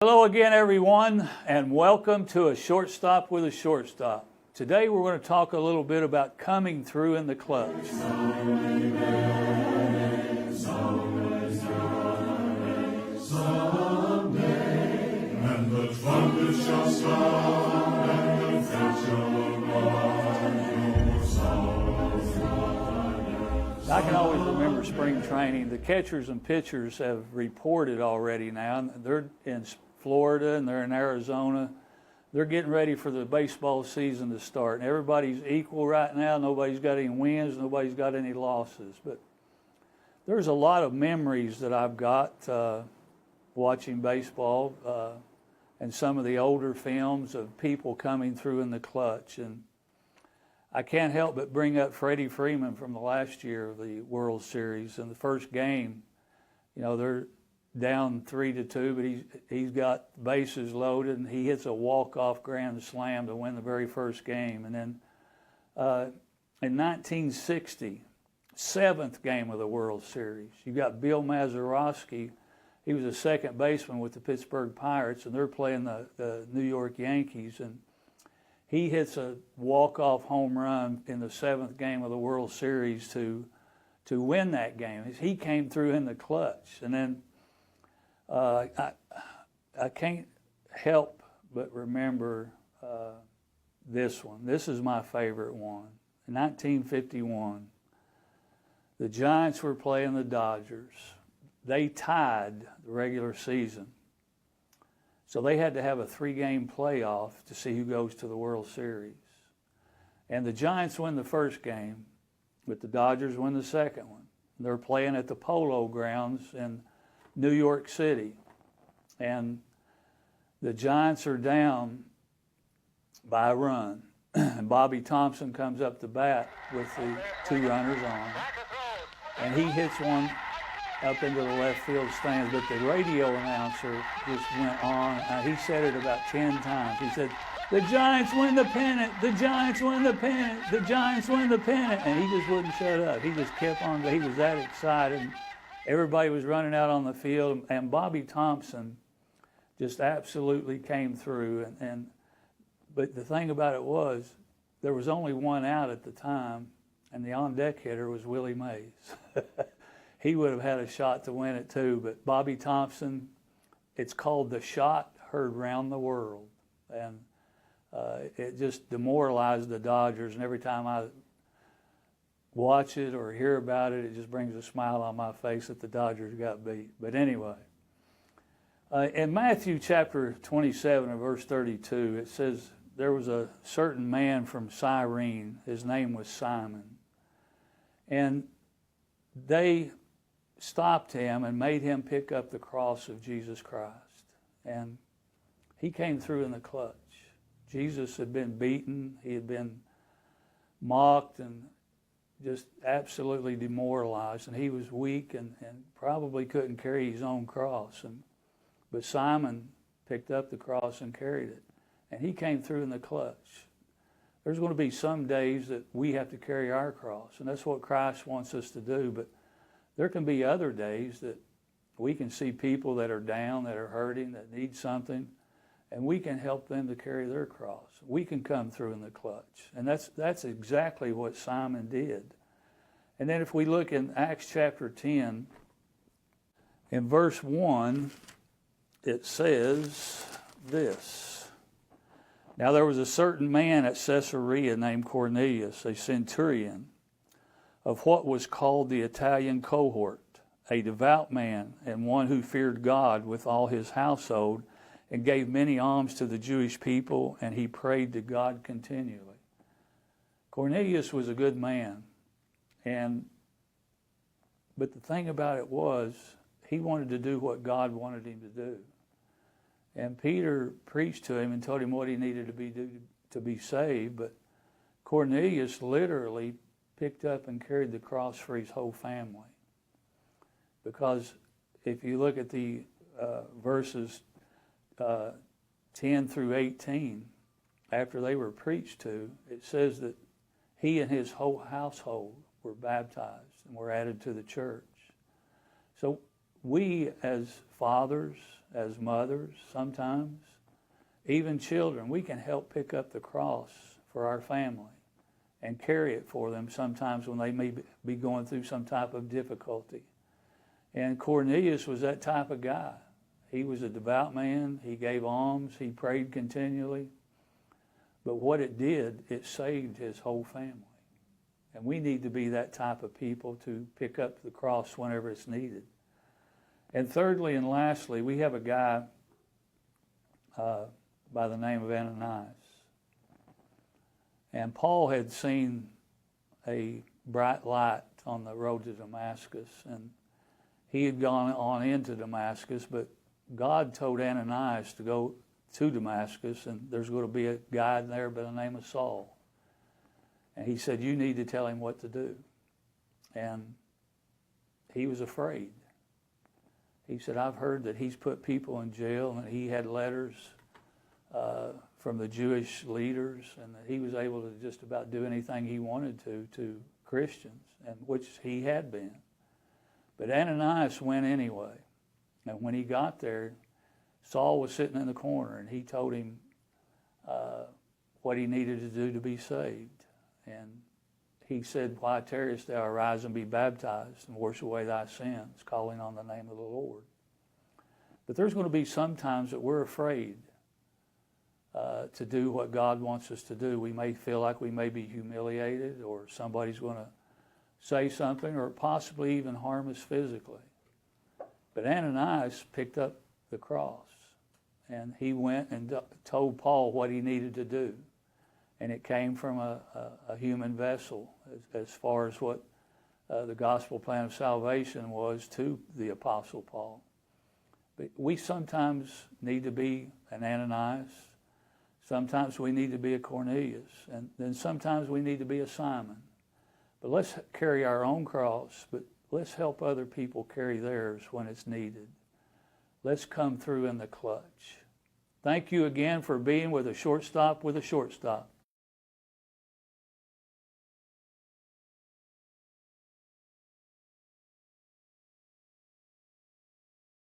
Hello again, everyone, and welcome to A Shortstop with a Shortstop. Today we're going to talk a little bit about coming through in the clutch. I can always remember spring training. The catchers and pitchers have reported already now. They're in Florida and they're in Arizona. They're getting ready for the baseball season to start. And everybody's equal right now. Nobody's got any wins. Nobody's got any losses. But there's a lot of memories that I've got watching baseball and some of the older films of people coming through in the clutch. And I can't help but bring up Freddie Freeman from the last year of the World Series. In the first game, you know, they're down 3-2, but he's got bases loaded, and he hits a walk-off grand slam to win the very first game. And then in 1960, seventh game of the World Series, you got Bill Mazeroski. He was a second baseman with the Pittsburgh Pirates, and they're playing the New York Yankees. And he hits a walk-off home run in the seventh game of the World Series to win that game. He came through in the clutch. And then I can't help but remember this one. This is my favorite one. In 1951, the Giants were playing the Dodgers. They tied the regular season. So they had to have a 3-game playoff to see who goes to the World Series. And the Giants win the first game, but the Dodgers win the second one. They're playing at the Polo Grounds in New York City. And the Giants are down by a run. And Bobby Thompson comes up to bat with the 2 runners on. And he hits one up into the left field stands, but the radio announcer just went on. He said it about 10 times. He said, "The Giants win the pennant, the Giants win the pennant, the Giants win the pennant." And he just wouldn't shut up. He just kept on. He was that excited. Everybody was running out on the field, and Bobby Thompson just absolutely came through. But the thing about it was, there was only one out at the time, and the on-deck hitter was Willie Mays. He would have had a shot to win it too, but Bobby Thompson, it's called the shot heard round the world. And it just demoralized the Dodgers, and every time I watch it or hear about it, it just brings a smile on my face that the Dodgers got beat. But anyway, in Matthew chapter 27 and verse 32, it says, there was a certain man from Cyrene, his name was Simon, and they stopped him and made him pick up the cross of Jesus Christ. And he came through in the clutch. Jesus had been beaten. He had been mocked and just absolutely demoralized. And he was weak and probably couldn't carry his own cross. But Simon picked up the cross and carried it. And he came through in the clutch. There's going to be some days that we have to carry our cross. And that's what Christ wants us to do. But there can be other days that we can see people that are down, that are hurting, that need something, and we can help them to carry their cross. We can come through in the clutch. And that's exactly what Simon did. And then if we look in Acts chapter 10, in verse 1, it says this. Now there was a certain man at Caesarea named Cornelius, a centurion, of what was called the Italian cohort, a devout man and one who feared God with all his household and gave many alms to the Jewish people, and he prayed to God continually. Cornelius was a good man, but the thing about it was, he wanted to do what God wanted him to do. And Peter preached to him and told him what he needed to do to be saved, but Cornelius literally picked up and carried the cross for his whole family. Because if you look at the verses 10 through 18, after they were preached to, it says that he and his whole household were baptized and were added to the church. So we as fathers as mothers sometimes, even children, we can help pick up the cross for our family and carry it for them sometimes when they may be going through some type of difficulty. And Cornelius was that type of guy. He was a devout man. He gave alms. He prayed continually. But what it did, it saved his whole family. And we need to be that type of people to pick up the cross whenever it's needed. And thirdly and lastly, we have a guy by the name of Ananias. And Paul had seen a bright light on the road to Damascus, and he had gone on into Damascus, but God told Ananias to go to Damascus, and there's going to be a guy there by the name of Saul. And he said, you need to tell him what to do. And he was afraid. He said, I've heard that he's put people in jail, and he had letters from the Jewish leaders, and that he was able to just about do anything he wanted to Christians, and which he had been. But Ananias went anyway. And when he got there, Saul was sitting in the corner, and he told him what he needed to do to be saved. And he said, why tarriest thou? Arise and be baptized, and wash away thy sins, calling on the name of the Lord. But there's going to be some times that we're afraid to do what God wants us to do. We may feel like we may be humiliated, or somebody's going to say something, or possibly even harm us physically. But Ananias picked up the cross, and he went and told Paul what he needed to do. And it came from a human vessel as far as what the gospel plan of salvation was to the Apostle Paul. But we sometimes need to be an Ananias. Sometimes we need to be a Cornelius. And then sometimes we need to be a Simon. But let's carry our own cross, but let's help other people carry theirs when it's needed. Let's come through in the clutch. Thank you again for being with a Shortstop with a Shortstop.